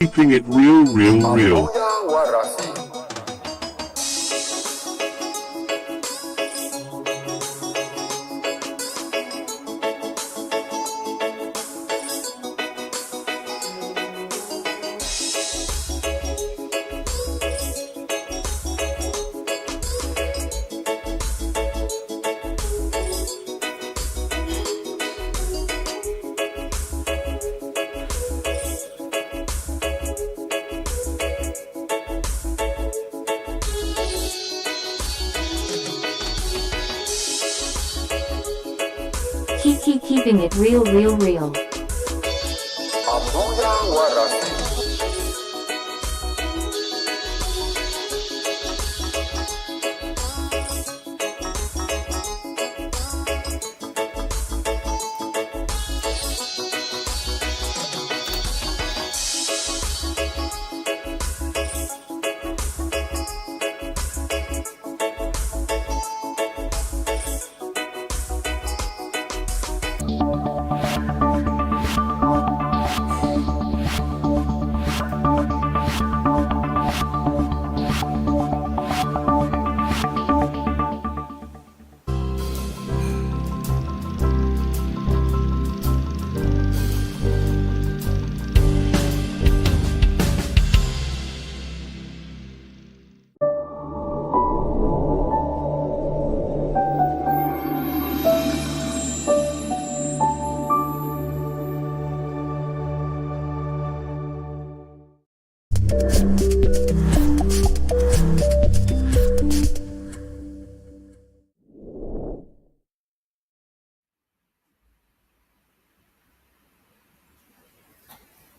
Keeping it real, real, real. Mbuya vaRaphy. Keeping it real, real, real. Mbuya vaRaphy.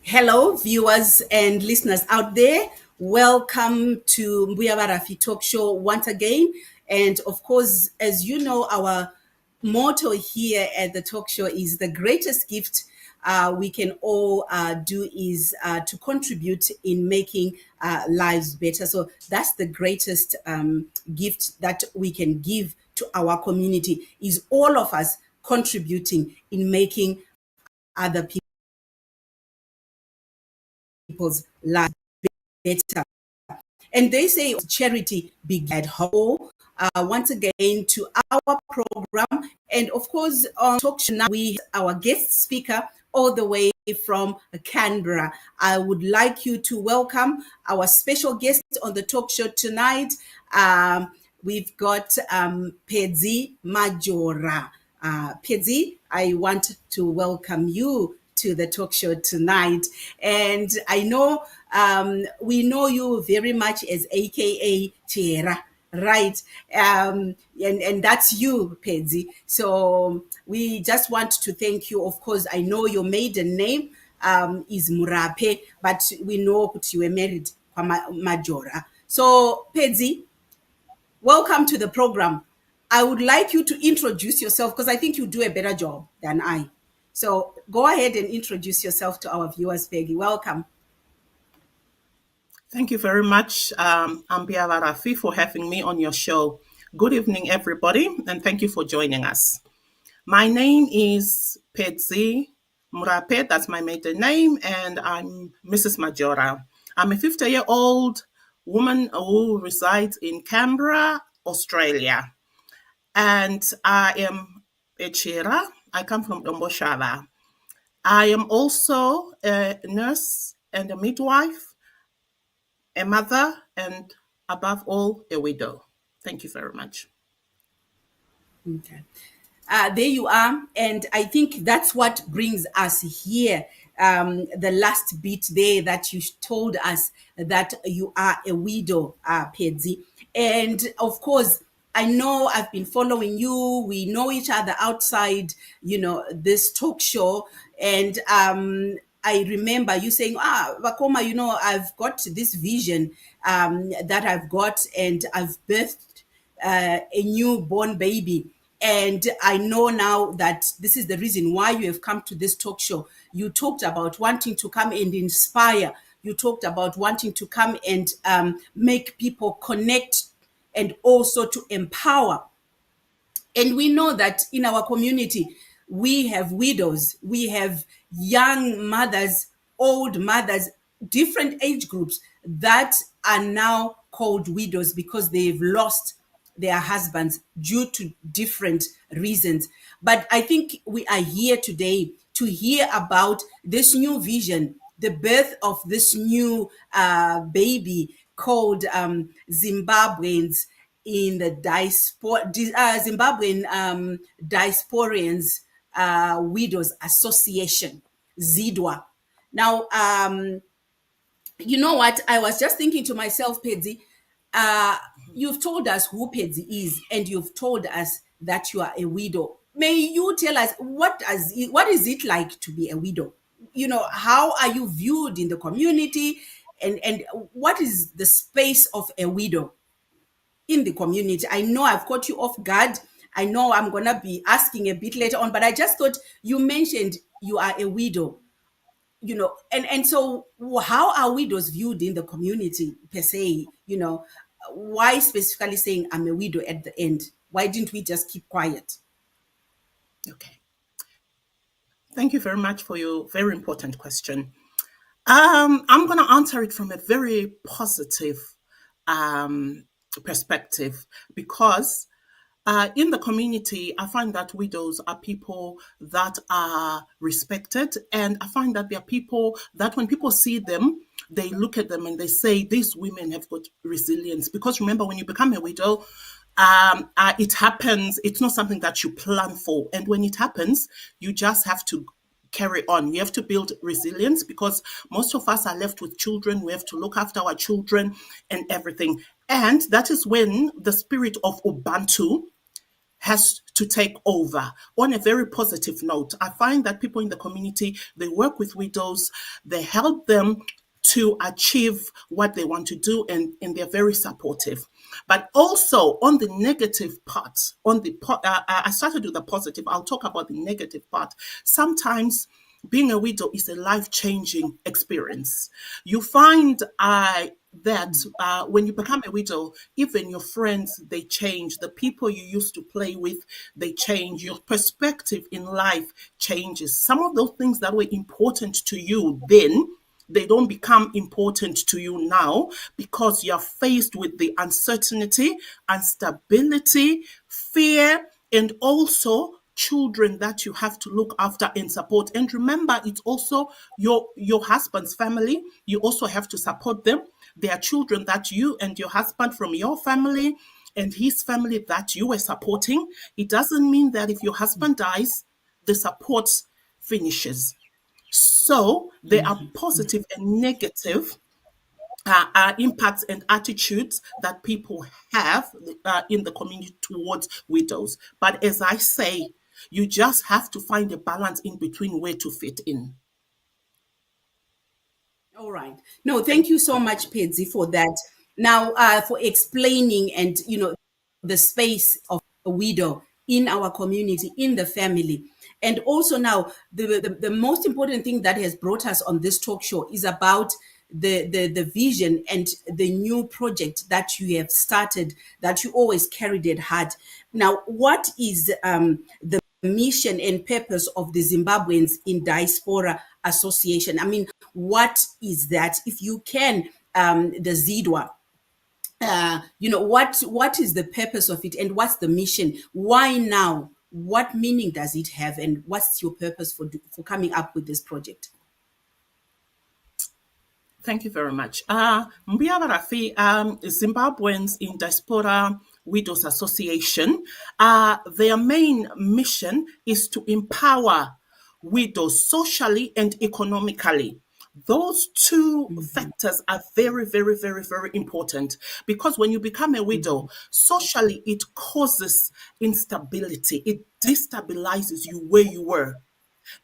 Hello, viewers and listeners out there. Welcome to Mbuya vaRaphy talk show once again. And of course, as you know, our motto here at the talk show is the greatest gift we can all do is to contribute in making lives better. So that's the greatest gift that we can give to our community, is all of us contributing in making other people's lives better. And they say charity begins at home. Once again to our program, and of course on talk show now we have our guest speaker all the way from Canberra. I would like you to welcome our special guest on the talk show tonight. We've got Pedzi Murape. Pedzi, I want to welcome you to the talk show tonight. And I know we know you very much as AKA Chera, right? And that's you, Pedzi. So we just want to thank you. Of course, I know your maiden name is Murape, but we know that you were married kwa Majora. So Pedzi, welcome to the program. I would like you to introduce yourself because I think you do a better job than I. So go ahead and introduce yourself to our viewers, Peggy. Welcome. Thank you very much, Mbuya vaRaphy, for having me on your show. Good evening, everybody, and thank you for joining us. My name is Pedzi Murape, that's my maiden name, and I'm Mrs. Majora. I'm a 50-year-old woman who resides in Canberra, Australia. And I am a Chira. I come from Domboshava. I am also a nurse and a midwife, a mother, and above all, a widow. Thank you very much. Okay. There you are. And I think that's what brings us here. The last bit there that you told us that you are a widow, Pedzi. And of course, I know I've been following you. We know each other outside, this talk show. And I remember you saying, Bakoma, I've got this vision that I've got, and I've birthed a newborn baby. And I know now that this is the reason why you have come to this talk show. You talked about wanting to come and inspire. You talked about wanting to come and make people connect and also to empower. And we know that in our community, we have widows, we have young mothers, old mothers, different age groups that are now called widows because they've lost their husbands due to different reasons. But I think we are here today to hear about this new vision, the birth of this new baby called Zimbabweans in the diaspora, Zimbabwean Diasporians Widows Association, ZIDWA. Now, you know what? I was just thinking to myself, Pedzi, you've told us who Pedzi is, and you've told us that you are a widow. May you tell us what is it like to be a widow? You know, how are you viewed in the community, and what is the space of a widow in the community? I know I've caught you off guard. I know I'm gonna be asking a bit later on, but I just thought you mentioned you are a widow, you know, and so how are widows viewed in the community per se? You know, why specifically saying I'm a widow at the end? Why didn't we just keep quiet? Okay. Thank you very much for your very important question. I'm going to answer it from a very positive um, perspective because in the community, I find that widows are people that are respected. And I find that they are people that when people see them, they look at them and they say, these women have got resilience. Because remember, when you become a widow, it happens. It's not something that you plan for. And when it happens, you just have to carry on. We have to build resilience because most of us are left with children. We have to look after our children and everything. And that is when the spirit of Ubuntu has to take over. On a very positive note, I find that people in the community, they work with widows, they help them to achieve what they want to do, and they're very supportive. But also on the negative part, I started with the positive, I'll talk about the negative part. Sometimes being a widow is a life-changing experience. You find that when you become a widow, even your friends, they change. The people you used to play with, they change. Your perspective in life changes. Some of those things that were important to you then, they don't become important to you now because you're faced with the uncertainty, instability, fear, and also children that you have to look after and support. And remember, it's also your husband's family. You also have to support them. There are children that you and your husband from your family and his family that you were supporting. It doesn't mean that if your husband dies, the support finishes. So there are positive and negative impacts and attitudes that people have in the community towards widows. But as I say, you just have to find a balance in between where to fit in. All right. No, thank you so much, Pedzi, for that. Now, for explaining and, you know, the space of a widow in our community, in the family. And also now, the most important thing that has brought us on this talk show is about the vision and the new project that you have started, that you always carried at heart. Now, what is the mission and purpose of the Zimbabweans in Diaspora Association? I mean, what is that? If you can, the ZIDWA, you know, what is the purpose of it and what's the mission? Why now? What meaning does it have, and what's your purpose for coming up with this project? Thank you very much. Mbuya vaRaphy, Zimbabweans in Diaspora Widows Association, their main mission is to empower widows socially and economically. Those two factors are very, very, very, very important because when you become a widow, socially it causes instability. It destabilizes you where you were.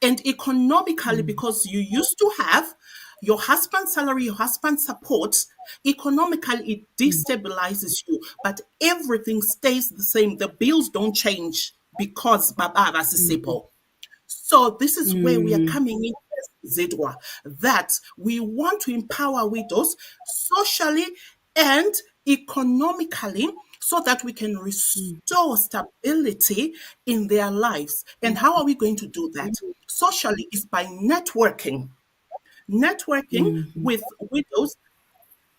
And economically, because you used to have your husband's salary, your husband's support, economically it destabilizes you, but everything stays the same. The bills don't change because Baba Sisipo. So this is where we are coming in as ZIDWA, that we want to empower widows socially and economically so that we can restore stability in their lives. And how are we going to do that? Socially is by networking. networking with widows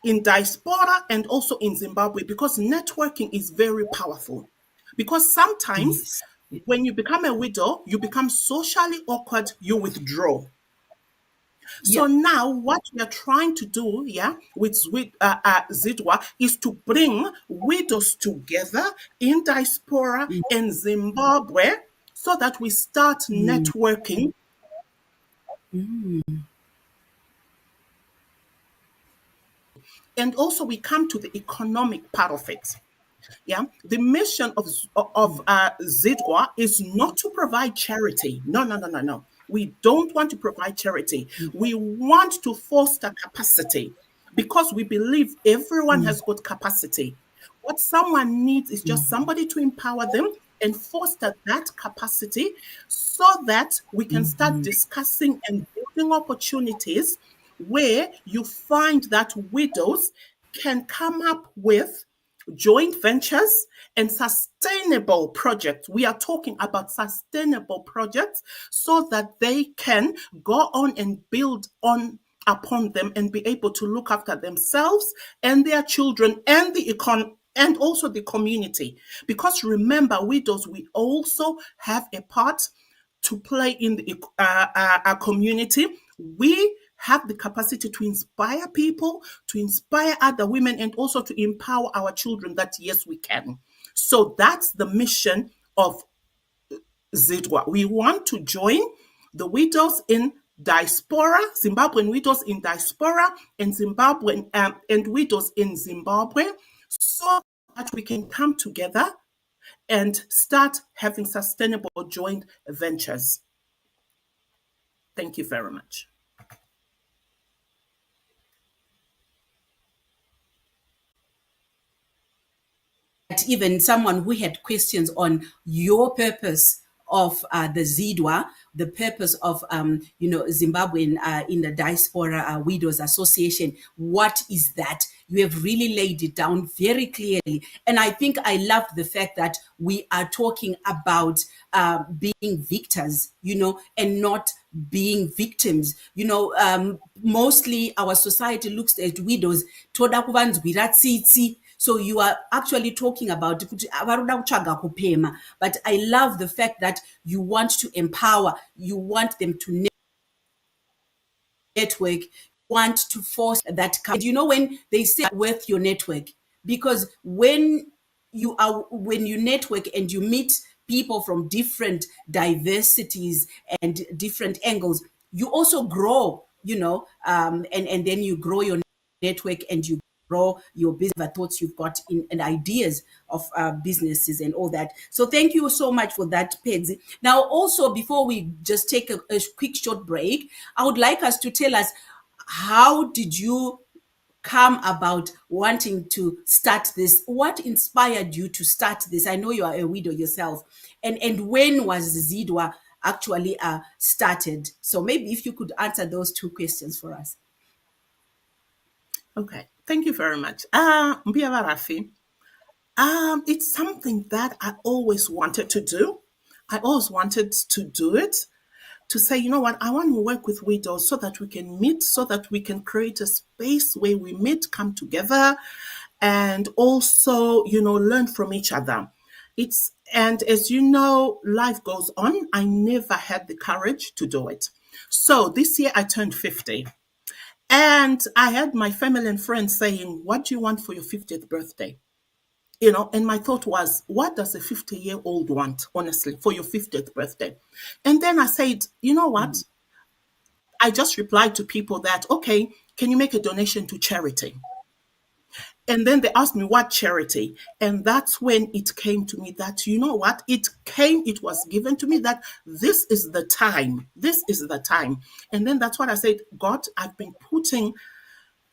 in diaspora and also in Zimbabwe, because networking is very powerful. Because sometimes Yes. when you become a widow, you become socially awkward, you withdraw. So Yeah. now what we are trying to do, with ZIDWA is to bring widows together in diaspora and Zimbabwe so that we start networking. And also we come to the economic part of it. Yeah, the mission of ZIDWA is not to provide charity. No, no, no, no, no. We don't want to provide charity. We want to foster capacity because we believe everyone has got capacity. What someone needs is just somebody to empower them and foster that capacity so that we can start discussing and building opportunities where you find that widows can come up with joint ventures and sustainable projects. We are talking about sustainable projects so that they can go on and build on upon them and be able to look after themselves and their children and the and also the community. Because remember, widows, we also have a part to play in the our community. We have the capacity to inspire people, to inspire other women, and also to empower our children that yes, we can. So that's the mission of ZIDWA. We want to join the widows in diaspora, Zimbabwean widows in diaspora, and Zimbabwean and widows in Zimbabwe, so that we can come together and start having sustainable joint ventures. Thank you very much. Even someone who had questions on your purpose of the ZIDWA, the purpose of Zimbabwean in the Diaspora Widows Association. What is that? You have really laid it down very clearly, and I think I love the fact that we are talking about being victors, and not being victims. Mostly our society looks at widows toda kuvanzwira tsitsi. So you are actually talking about, but I love the fact that you want to empower, you want them to network, want to force that. And when they say worth your network, because when you network and you meet people from different diversities and different angles, you also grow, and then you grow your network and you grow your business, thoughts you've got in and ideas of businesses and all that. So thank you so much for that, Pedzi. Now, also, before we just take a quick short break, I would like us to tell us, how did you come about wanting to start this? What inspired you to start this? I know you are a widow yourself. And when was ZIDWA actually started? So maybe if you could answer those two questions for us. Okay, thank you very much. Mbuya vaRaphy, it's something that I always wanted to do. I always wanted to do it, to say, you know what, I want to work with widows so that we can meet, so that we can create a space where we meet, come together, and also, learn from each other. And as you know, life goes on. I never had the courage to do it. So this year I turned 50. And I had my family and friends saying, what do you want for your 50th birthday? And my thought was, what does a 50-year-old want, honestly, for your 50th birthday? And then I said, you know what? I just replied to people that, okay, can you make a donation to charity? And then they asked me what charity. And that's when it came to me that, you know what? It was given to me that this is the time. This is the time. And then that's what I said, God, I've been putting,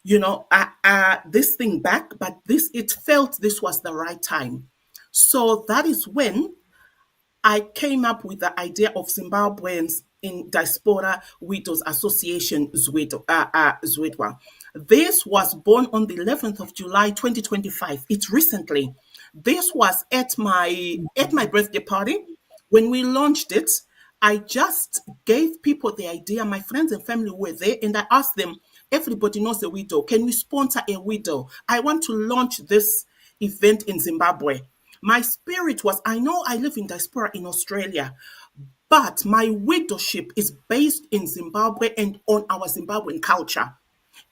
this thing back, but it felt this was the right time. So that is when I came up with the idea of Zimbabweans in Diaspora Widows Association, ZIDWA. This was born on the 11th of July, 2025. It's recently. This was at my birthday party. When we launched it, I just gave people the idea. My friends and family were there, and I asked them, everybody knows a widow. Can we sponsor a widow? I want to launch this event in Zimbabwe. My spirit was, I know I live in diaspora in Australia, but my widowship is based in Zimbabwe and on our Zimbabwean culture.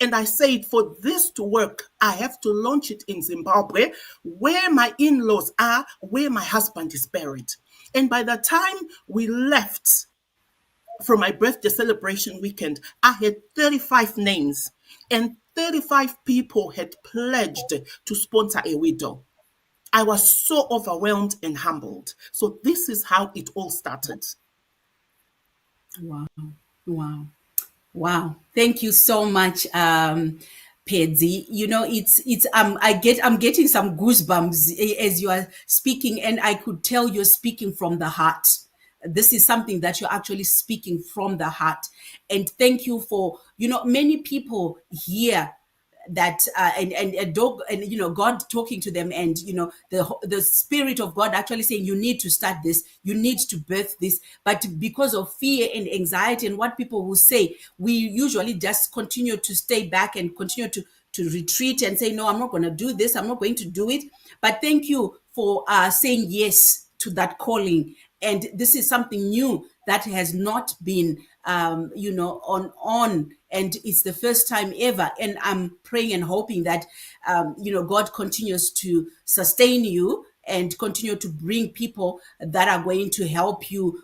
And I said, for this to work, I have to launch it in Zimbabwe, where my in laws are, where my husband is buried. And by the time we left for my birthday celebration weekend, I had 35 names, and 35 people had pledged to sponsor a widow. I was so overwhelmed and humbled. So, this is how it all started. Wow. Wow. Wow. Thank you so much, Pedzi. You know, I'm getting some goosebumps as you are speaking, and I could tell you're speaking from the heart. This is something that you're actually speaking from the heart. And thank you for, many people here that and a dog, and God talking to them, and the spirit of God actually saying, you need to start this, you need to birth this, but because of fear and anxiety and what people will say, we usually just continue to stay back and continue to retreat and say, no, I'm not going to do this, I'm not going to do it. But thank you for saying yes to that calling. And this is something new that has not been on, and it's the first time ever. And I'm praying and hoping that God continues to sustain you and continue to bring people that are going to help you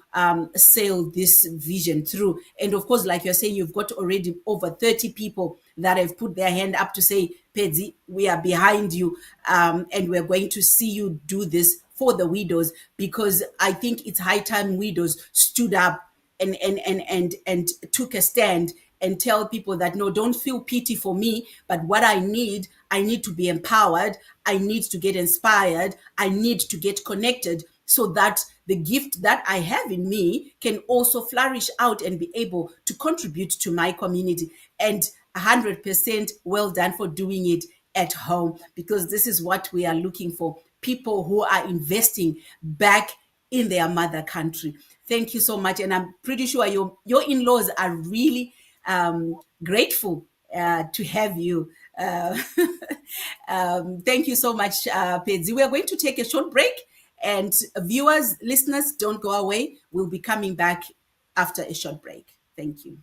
sail this vision through. And of course, like you're saying, you've got already over 30 people that have put their hand up to say, Pedzi, we are behind you, and we're going to see you do this for the widows, because I think it's high time widows stood up and took a stand and tell people that, no, don't feel pity for me, but what I need to be empowered, I need to get inspired, I need to get connected, so that the gift that I have in me can also flourish out and be able to contribute to my community. And 100% well done for doing it at home, because this is what we are looking for, people who are investing back in their mother country. Thank you so much. And I'm pretty sure your in-laws are really grateful to have you. Thank you so much, Pedzi. We are going to take a short break, and viewers, listeners, don't go away. We'll be coming back after a short break. Thank you.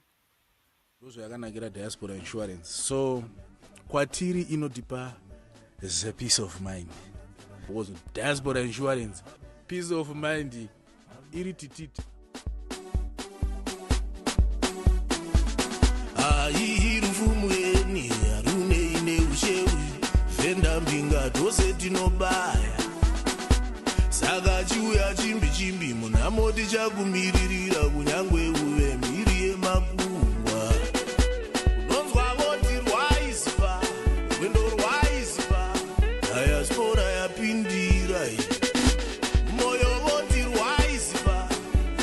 Those are gonna get a diaspora insurance. So, kwatiri inotipa is a peace of mind. Because diaspora insurance, peace of mind, irritititi. Irufumweni arune ine ushewi venda mbinga tose tinobaya saka chiuya chimbi munamoti chakumiririra kunyangwe uve mhiri yemakungwa unonzwa voti rwaiswa rwendo rwaiswa diaspora yapindira moyo voti rwaiswa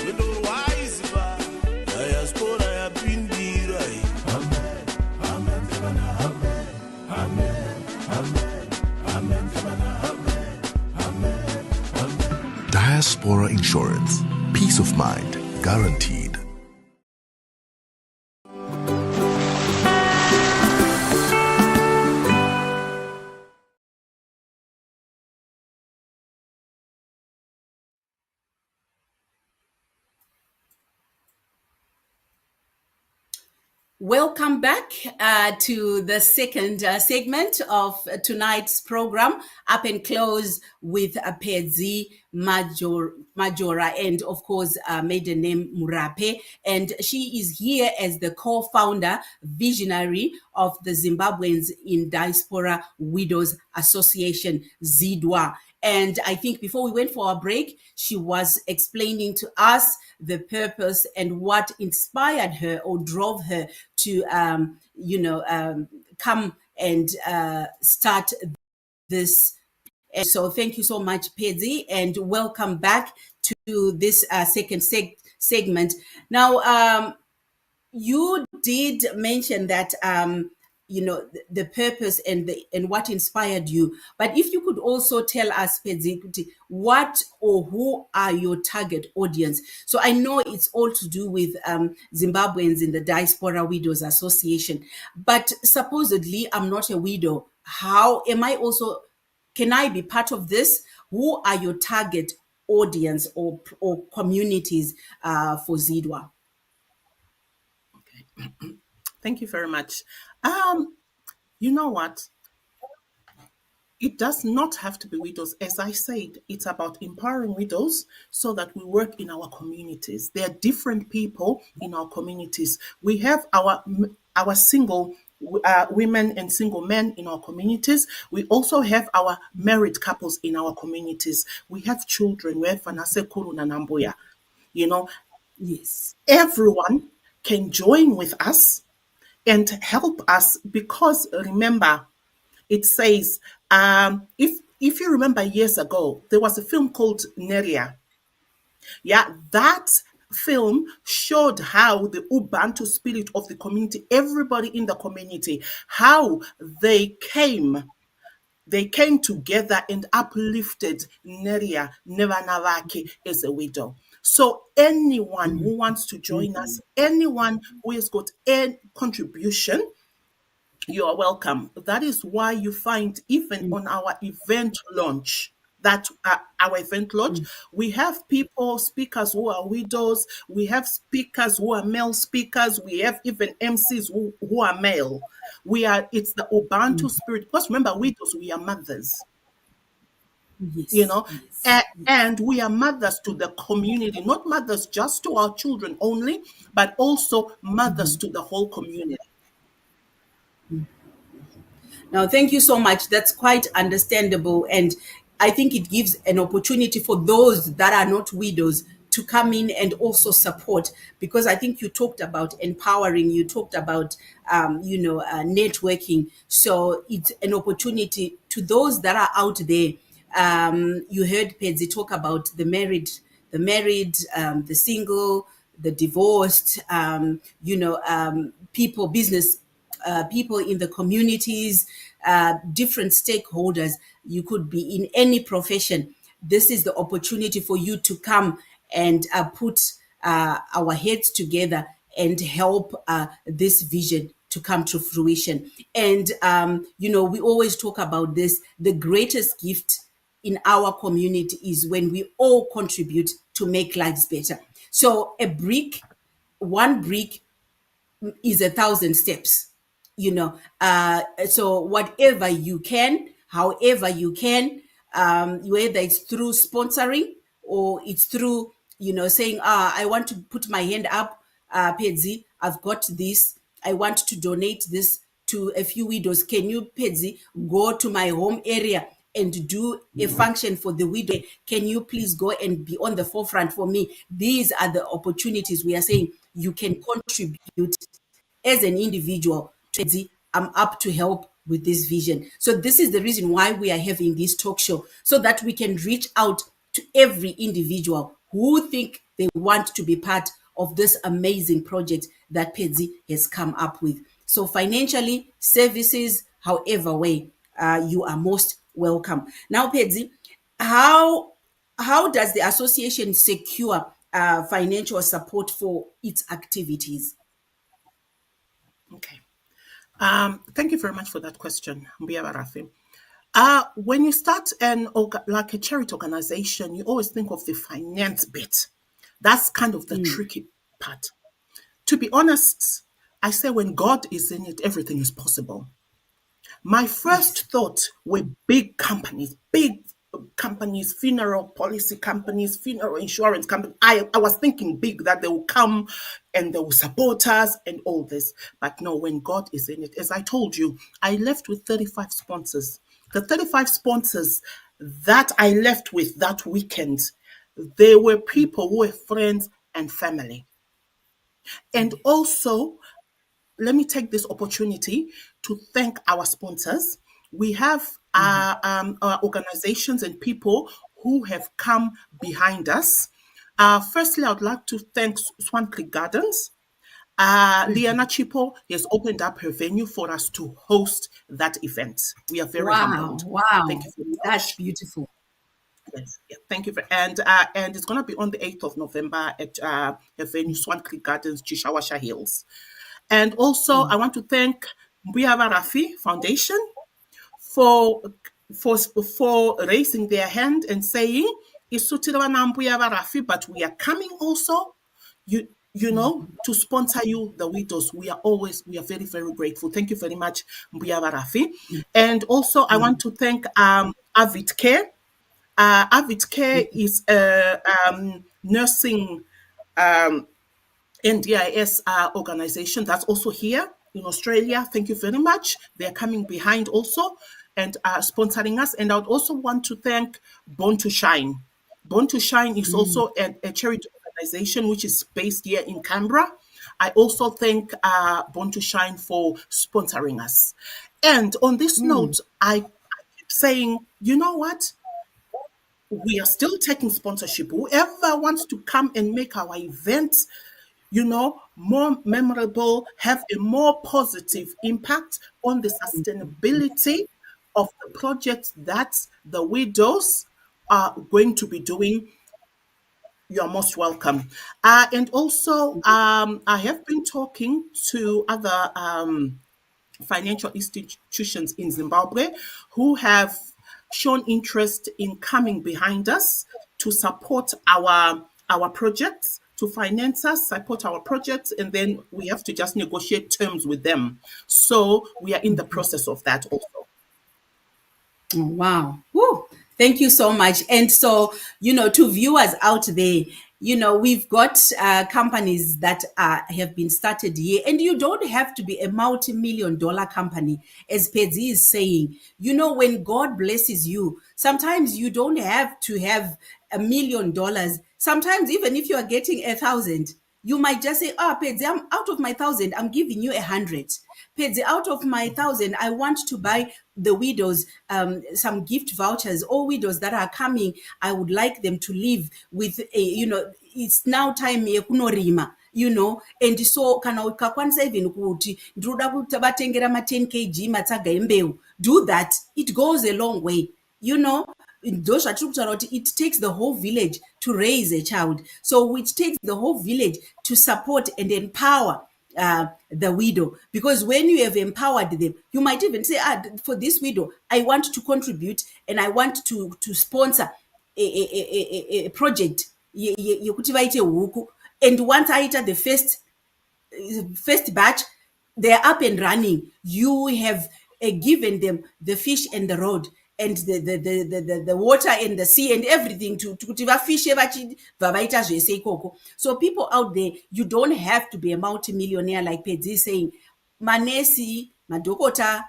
rwendo rwaiswa diaspora yapindira. Diaspora Insurance. Peace of mind guaranteed. Welcome back to the second segment of tonight's program, Up and Close with Pedzi Murape, and of course, maiden name Murape. And she is here as the co-founder, visionary of the Zimbabweans in Diaspora Widows Association, ZIDWA. And I think before we went for our break, she was explaining to us the purpose and what inspired her or drove her to, come and start this. And so thank you so much, Pedzi, and welcome back to this second segment. Now, you did mention that, the purpose and what inspired you. But if you could also tell us, Pedzi, what or who are your target audience? So I know it's all to do with Zimbabweans in the Diaspora Widows Association, but supposedly I'm not a widow. How am I also? Can I be part of this? Who are your target audience or communities for ZIDWA? Thank you very much. You know what? It does not have to be widows. As I said, it's about empowering widows so that we work in our communities. There are different people in our communities. We have our single women and single men in our communities. We also have our married couples in our communities. We have children. We have Vanasekuru and Mbuya. You know, Yes. everyone can join with us and help us, because remember, it says, if you remember years ago, there was a film called Neria. Yeah, that film showed how the Ubuntu spirit of the community, everybody in the community, how they came together and uplifted Neria Nevanavaki as a widow. So anyone who wants to join us, anyone who has got a contribution, you are welcome. That is why you find even on our event launch, we have people, speakers who are widows, we have speakers who are male speakers, we have even MCs who are male. It's the Ubuntu spirit. Because remember, widows, we are mothers, you Yes. know, Yes. and we are mothers to the community, not mothers just to our children only, but also mothers to the whole community. Now, thank you so much. That's quite understandable. And I think it gives an opportunity for those that are not widows to come in and also support, because I think you talked about empowering, you talked about, networking. So it's an opportunity to those that are out there. You heard Pedzi talk about the single, the divorced, people, business people in the communities, different stakeholders. You could be in any profession. This is the opportunity for you to come and put our heads together and help this vision to come to fruition. And, we always talk about this. The greatest gift in our community is when we all contribute to make lives better. So one brick is 1,000 steps, so whatever you can, however you can, whether it's through sponsoring or it's through saying, I want to put my hand up, Pedzi, I've got this, I want to donate this to a few widows. Can you, Pedzi, go to my home area and do a function for the widow? Can you please go and be on the forefront for me? These are the opportunities we are saying you can contribute as an individual. I'm up to help with this vision. So this is the reason why we are having this talk show, so that we can reach out to every individual who think they want to be part of this amazing project that Pedzi has come up with. So financially, services, however way, you are most welcome. Now, Pedzi, how does the association secure financial support for its activities? Okay. Thank you very much for that question, Mbuya vaRaphy. When you start like a charity organization, you always think of the finance bit. That's kind of the tricky part. To be honest, I say when God is in it, everything is possible. My first thought were big companies, funeral policy companies, funeral insurance companies. I was thinking big, that they will come and they will support us and all this. But no, when God is in it, as I told you, I left with 35 sponsors. The 35 sponsors that I left with that weekend, they were people who were friends and family. And also, let me take this opportunity to thank our sponsors. We have our organizations and people who have come behind us. Firstly, I would like to thank Swan Creek Gardens. Liana Chipo has opened up her venue for us to host that event. We are very humbled. Wow. Thank you very much. That's beautiful. Yes, yeah, thank you. And it's going to be on the 8th of November at her venue, Swan Creek Gardens, Chishawasha Hills. And also, I want to thank Mbuya vaRaphy Foundation for raising their hand and saying, "Isutira na Mbuya vaRaphy, but we are coming also, you know, to sponsor you, the widows." We are very, very grateful. Thank you very much, Mbuya vaRaphy. And also, I want to thank Avid Care. Avid Care is a nursing NDIS organization that's also here in Australia. Thank you very much. They're coming behind also and sponsoring us. And I would also want to thank Born to Shine. Born to Shine is also a charity organization which is based here in Canberra. I also thank Born to Shine for sponsoring us. And on this note, I keep saying, you know what? We are still taking sponsorship. Whoever wants to come and make our events, you know, more memorable, have a more positive impact on the sustainability of the projects that the widows are going to be doing, you're most welcome. And also, I have been talking to other financial institutions in Zimbabwe who have shown interest in coming behind us to support our projects, to finance us, support our projects, and then we have to just negotiate terms with them. So we are in the process of that also. Oh, wow. Woo. Thank you so much. And so, you know, to viewers out there, you know, we've got companies that have been started here, and you don't have to be a multi-million-dollar company, as Pedzi is saying. You know, when God blesses you, sometimes you don't have to have $1 million. Sometimes even if you are getting 1,000, you might just say, Pedzi, I'm out of my 1,000, I'm giving you 100. Pedzi, out of my 1,000, I want to buy the widows some gift vouchers. All widows that are coming, I would like them to live with a, you know, it's now time yekunorima, you know, and so kana ukakwanisa even kuti ndinoda kuti vatengera ma 10 kg matsaga embeu, do that. It goes a long way, you know. Those are true. It takes the whole village to raise a child. So it takes the whole village to support and empower the widow. Because when you have empowered them, you might even say, for this widow, I want to contribute and I want to sponsor a project. And once I enter the first batch, they're up and running. You have given them the fish and the rod and the water and the sea and everything to fish. So people out there, you don't have to be a multi-millionaire like Pedzi is saying. Manesi, madokota,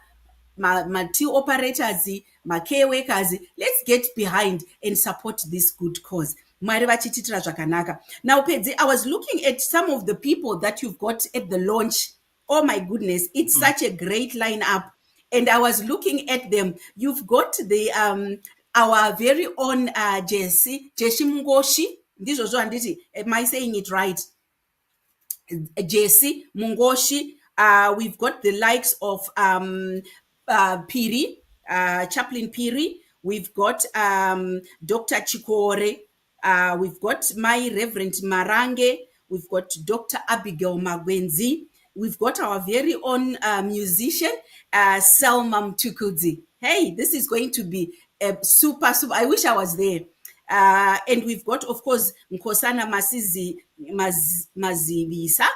my tea operators, my care workers, let's get behind and support this good cause. Now, Pedzi, I was looking at some of the people that you've got at the launch. Oh my goodness, it's such a great lineup. And I was looking at them. You've got the our very own Jesse Mungoshi. This was one. Am I saying it right? Jesse Mungoshi. We've got the likes of Piri, Chaplain Piri. We've got Dr. Chikore. We've got my Reverend Marange. We've got Dr. Abigail Magwenzi. We've got our very own musician, Selma Mtukudzi. Hey, this is going to be a super. I wish I was there. And we've got, of course, Nkosana Mazibisa.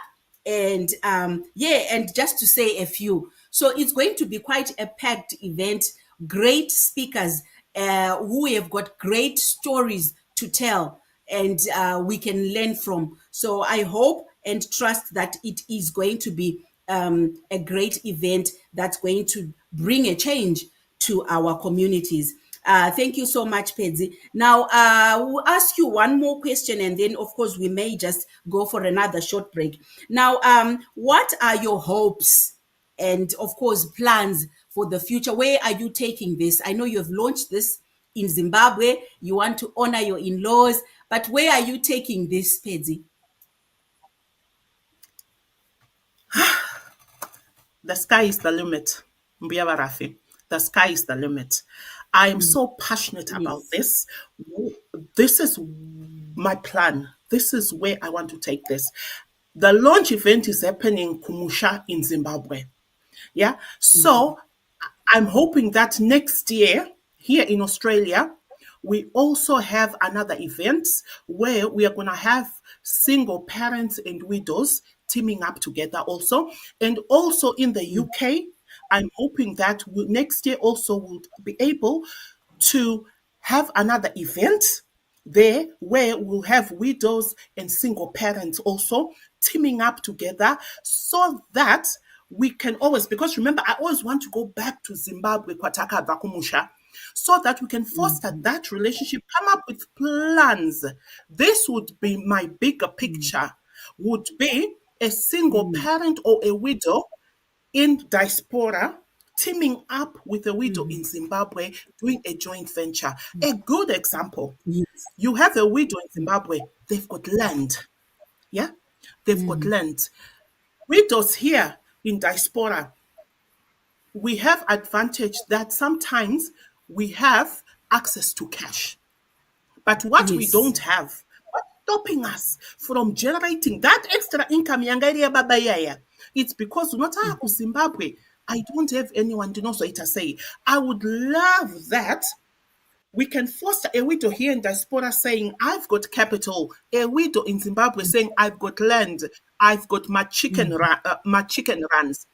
And and just to say a few. So it's going to be quite a packed event. Great speakers who have got great stories to tell and we can learn from. So I hope and trust that it is going to be a great event that's going to bring a change to our communities. Thank you so much, Pedzi. Now, we'll ask you one more question, and then, of course, we may just go for another short break. Now, what are your hopes and, of course, plans for the future? Where are you taking this? I know you have launched this in Zimbabwe. You want to honor your in-laws, but where are you taking this, Pedzi? The sky is the limit. Mbuya vaRaphy. The sky is the limit. I am so passionate about this. This is my plan. This is where I want to take this. The launch event is happening Kumusha in Zimbabwe. Yeah. So I'm hoping that next year here in Australia, we also have another event where we are going to have single parents and widows teaming up together also. And also in the UK, I'm hoping that next year also we'll be able to have another event there where we'll have widows and single parents also teaming up together so that we can always, because remember, I always want to go back to Zimbabwe, Kwataka Vakumusha, so that we can foster that relationship, come up with plans. This would be my bigger picture, would be a single parent or a widow in Diaspora teaming up with a widow in Zimbabwe doing a joint venture. A good example. Yes. You have a widow in Zimbabwe, they've got land. Yeah? They've got land. Widows here in Diaspora, we have advantage that sometimes we have access to cash. But what we Yes. don't have, what's stopping us from generating that extra income, yangaria baba yaya, it's because not Zimbabwe. I don't have anyone to know so it say. I would love that we can foster a widow here in Diaspora saying, I've got capital. A widow in Zimbabwe saying, I've got land. I've got my chicken runs.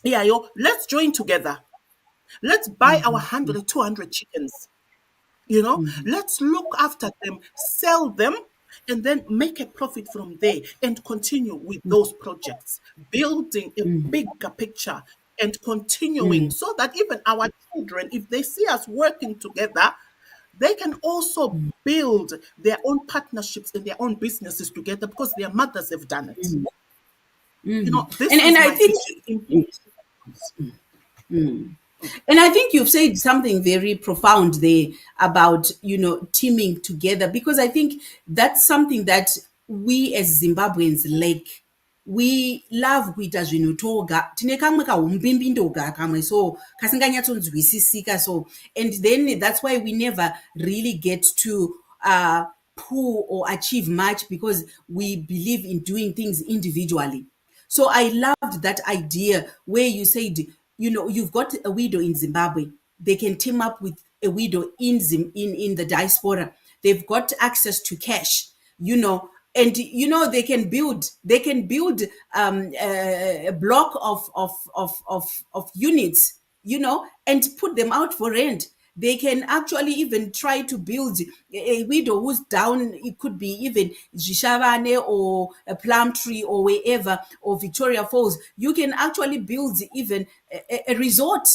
Yeah, let's join together. Let's buy our 100, 200 chickens. Let's look after them, sell them, and then make a profit from there and continue with those projects, building a bigger picture and continuing so that even our children, if they see us working together, they can also build their own partnerships and their own businesses together because their mothers have done it. This And is I my think vision. And I think you've said something very profound there about, teaming together, because I think that's something that we as Zimbabweans lack. We love kuita zvinhu toga, tine kamwe kahumbimbindo kamwe, so kasinganyatsonzwisisika, so, and then that's why we never really get to pull or achieve much, because we believe in doing things individually. So I loved that idea where you said, you've got a widow in Zimbabwe. They can team up with a widow in the diaspora. They've got access to cash, and they can build a block of units, and put them out for rent. They can actually even try to build a widow who's down. It could be even Zhishavane or a Plumtree or wherever, or Victoria Falls. You can actually build even a resort,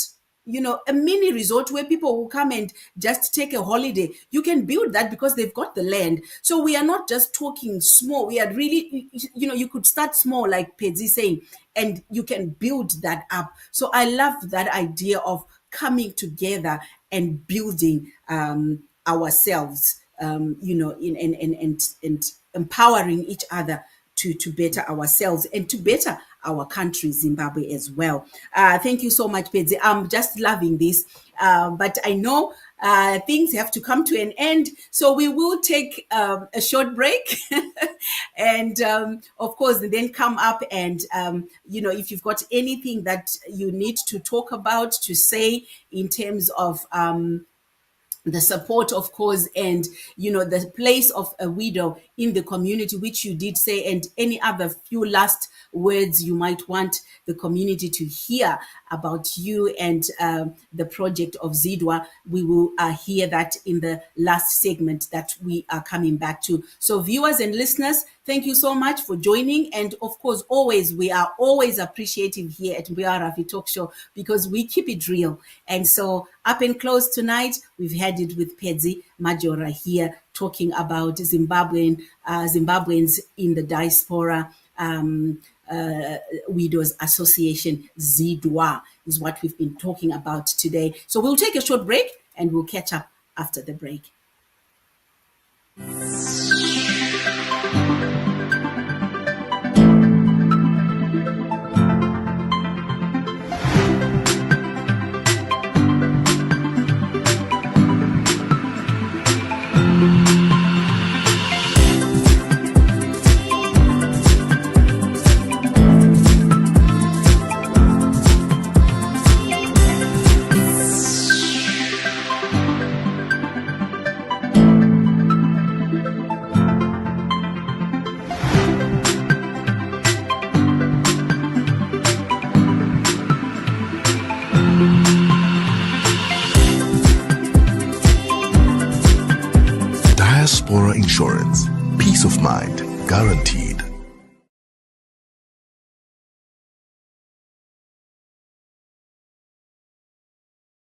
a mini resort where people will come and just take a holiday. You can build that because they've got the land. So we are not just talking small. We are really, you could start small, like Pedzi saying, and you can build that up. So I love that idea of coming together and building ourselves, and empowering each other to better ourselves and to better our country, Zimbabwe, as well. Thank you so much, Pedzi. I'm just loving this. But I know things have to come to an end. So we will take a short break and, of course, then come up and, if you've got anything that you need to talk about, to say in terms of the support, of course, and the place of a widow in the community, which you did say, and any other few last words you might want the community to hear about you and the project of ZIDWA, we will hear that in the last segment that we are coming back to. So viewers and listeners, thank you so much for joining. And of course, we are always appreciative here at vaRaphy Talk Show, because we keep it real. And so up and close tonight, we've had it with Pedzi Murape here talking about Zimbabweans in the diaspora. Widows Association, ZIDWA, is what we've been talking about today. So we'll take a short break and we'll catch up after the break. Insurance. Peace of mind guaranteed.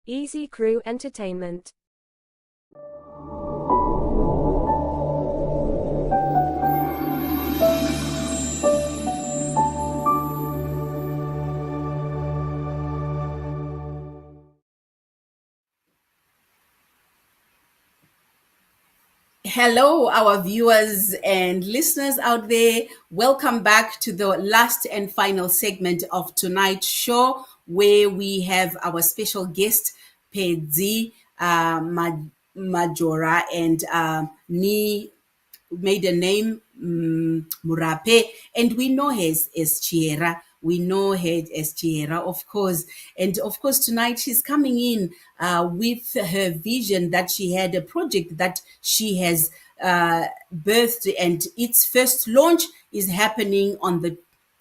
Easy Crew Entertainment. Hello, our viewers and listeners out there. Welcome back to the last and final segment of tonight's show, where we have our special guest, Pedzi Majora, and Ni maiden name Murape, and we know her as Chiera. We know her as Chiera, of course. And of course, tonight she's coming in with her vision that she had, a project that she has birthed, and its first launch is happening on the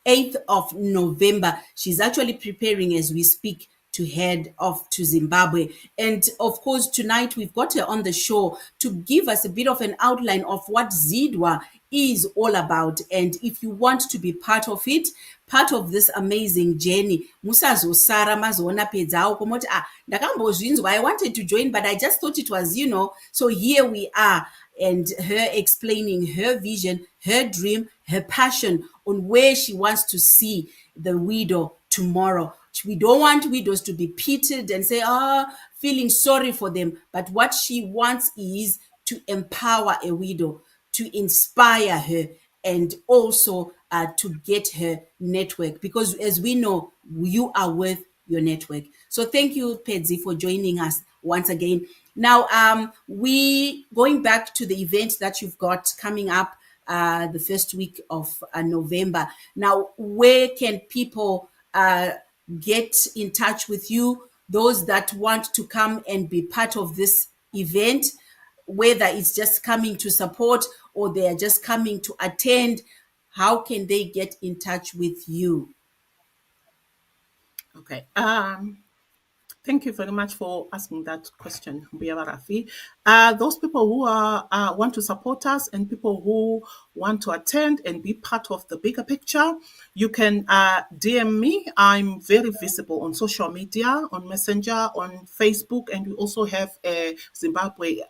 8th of November. She's actually preparing as we speak to head off to Zimbabwe. And of course, tonight we've got her on the show to give us a bit of an outline of what ZIDWA is all about. And if you want to be part of it, part of this amazing journey, musazosara mazoona pedzawo komoti ndakambozvinzwa, I wanted to join, but I just thought it was, so here we are, and her explaining her vision, her dream, her passion on where she wants to see the widow tomorrow. We don't want widows to be pitied and say, feeling sorry for them. But what she wants is to empower a widow, to inspire her, and also to get her network. Because as we know, you are worth your network. So thank you, Pedzi, for joining us once again. Now, we going back to the event that you've got coming up the first week of November. Now, where can people get in touch with you, those that want to come and be part of this event, whether it's just coming to support or they are just coming to attend? How can they get in touch with you? Okay. Thank you very much for asking that question, Mbuya vaRaphy. Those people who want to support us and people who want to attend and be part of the bigger picture, you can DM me. I'm very visible on social media, on Messenger, on Facebook, and we also have a Zimbabwe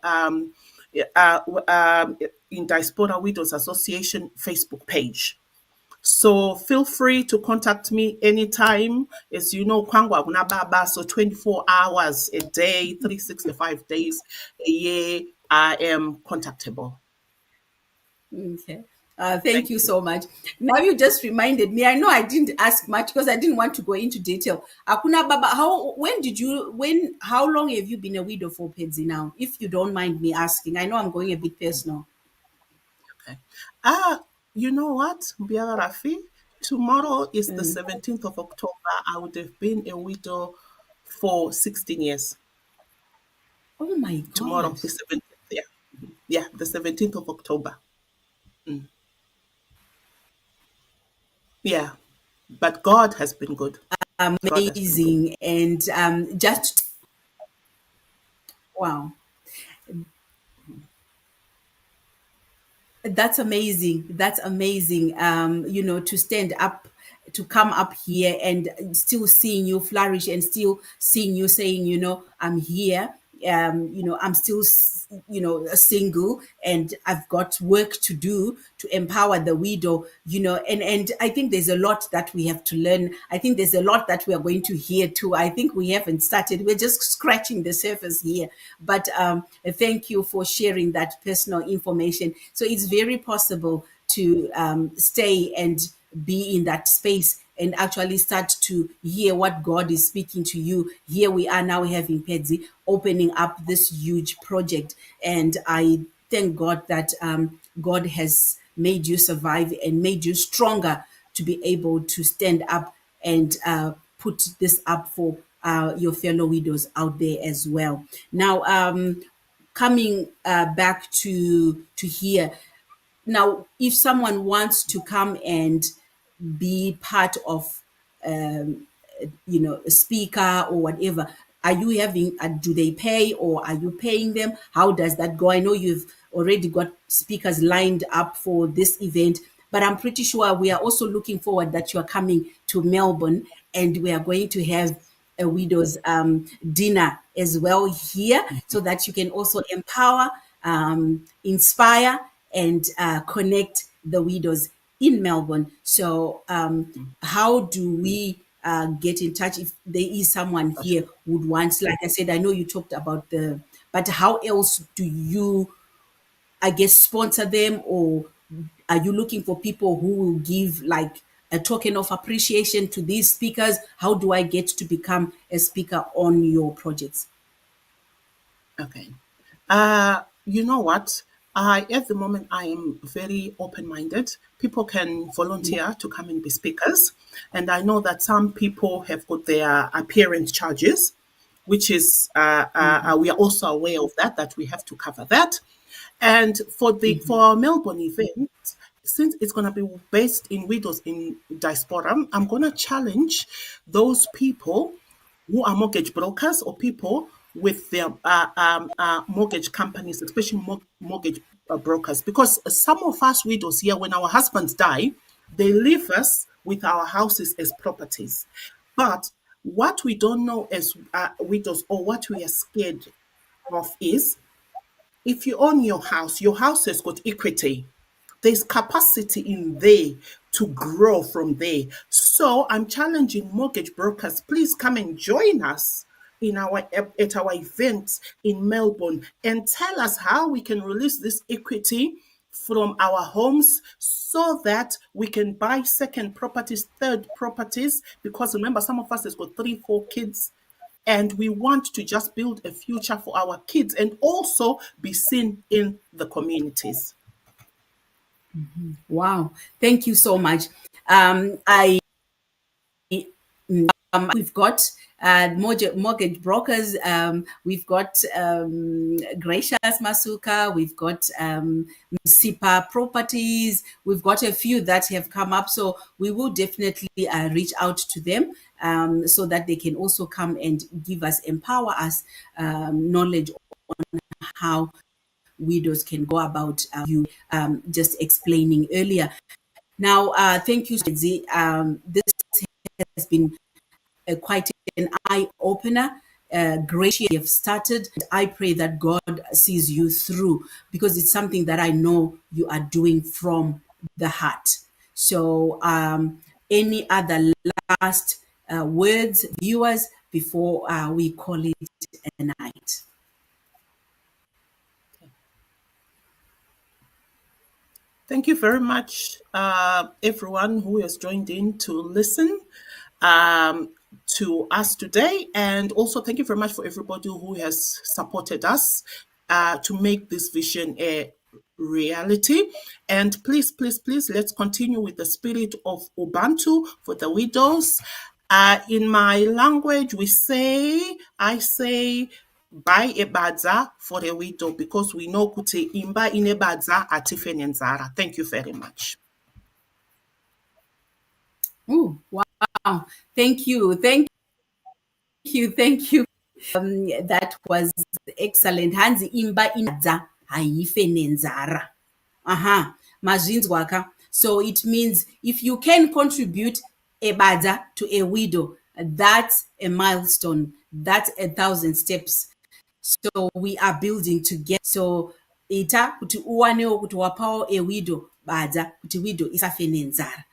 in Diaspora Widows Association Facebook page. So feel free to contact me anytime. As you know, Kwangwa kuna baba, so 24 hours a day, 365 days a year, I am contactable. Okay. Thank you so much. Now you just reminded me. I know I didn't ask much because I didn't want to go into detail. Akuna Baba, how long have you been a widow for, Pedzi, now? If you don't mind me asking. I know I'm going a bit personal. Okay. You know what, Mbuya vaRaphy? Tomorrow is the 17th of October. I would have been a widow for 16 years. Oh my God. Tomorrow, the 17th. Yeah, the 17th of October. Yeah, but God has been good. Amazing. And just, wow. That's amazing. That's amazing. To stand up, to come up here and still seeing you flourish and still seeing you saying, I'm here. I'm still, single, and I've got work to do to empower the widow, and I think there's a lot that we have to learn. I think there's a lot that we are going to hear too. I think we haven't started. We're just scratching the surface here. But thank you for sharing that personal information. So it's very possible to stay and be in that space and actually start to hear what God is speaking to you. Here we are now having Pedzi opening up this huge project. And I thank God that God has made you survive and made you stronger to be able to stand up and put this up for your fellow widows out there as well. Now, coming back to here, now, if someone wants to come and be part of, a speaker or whatever, are you having, do they pay or are you paying them? How does that go? I know you've already got speakers lined up for this event. But I'm pretty sure we are also looking forward that you are coming to Melbourne, and we are going to have a widows dinner as well here, so that you can also empower, inspire, and connect the widows in Melbourne. So how do we get in touch if there is someone here who would want, like I said, I know you talked about but how else do you, I guess, sponsor them, or are you looking for people who will give like a token of appreciation to these speakers? How do I get to become a speaker on your projects? Okay. You know what? At the moment, I am very open-minded. People can volunteer to come and be speakers, and I know that some people have got their appearance charges, which is we are also aware of that we have to cover that. And for our Melbourne event, since it's going to be based in widows in Diaspora, I'm going to challenge those people who are mortgage brokers or people with their mortgage companies, especially mortgage brokers, because some of us widows here, when our husbands die, they leave us with our houses as properties. But what we don't know as widows, or what we are scared of, is if you own your house has got equity. There's capacity in there to grow from there. So I'm challenging mortgage brokers, please come and join us at our event in Melbourne and tell us how we can release this equity from our homes so that we can buy second properties, third properties, because remember, some of us has got 3, 4 kids, and we want to just build a future for our kids and also be seen in the communities. Wow, thank you so much. We've got mortgage brokers. We've got Gracious Masuka. We've got Msipa Properties. We've got a few that have come up. So we will definitely reach out to them so that they can also come and empower us knowledge on how widows can go about you just explaining earlier. Now, thank you, Pedzi. This has been quite an eye-opener. Great you have started. I pray that God sees you through, because it's something that I know you are doing from the heart. So any other last words, viewers, before we call it a night? Thank you very much, everyone who has joined in to listen to us today. And also thank you very much for everybody who has supported us to make this vision a reality. And please, please, please, let's continue with the spirit of Ubuntu for the widows. In my language, I say, buy a badza for a widow, because we know kuti imba ine badza atifene nzara. Thank you very much. Oh, wow. Thank you. Thank you. Thank you. That was excellent. Hanzi imba inadza haife nenzara. Aha, mazvinzwaka. So it means if you can contribute a bada to a widow, that's a milestone. That's 1,000 steps. So we are building together. So ita kuti uwanewo kuti wapawo a widow bada kuti widow isafe nenzara.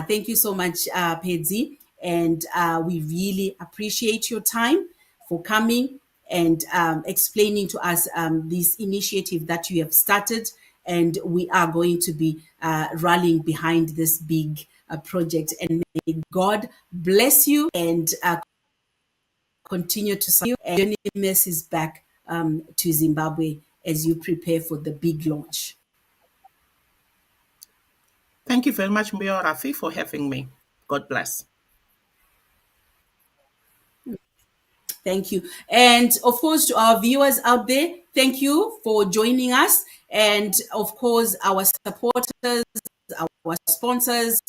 Thank you so much, Pedzi. And we really appreciate your time for coming and explaining to us this initiative that you have started. And we are going to be rallying behind this big project. And may God bless you and continue to support you. And Journey Mess is back to Zimbabwe as you prepare for the big launch. Thank you very much, vaRaphy, for having me. God bless. Thank you. And of course, to our viewers out there, thank you for joining us. And of course, our supporters, our sponsors,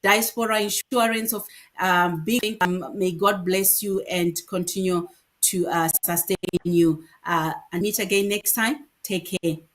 Diaspora Insurance of big. May God bless you and continue to sustain you. And meet again next time. Take care.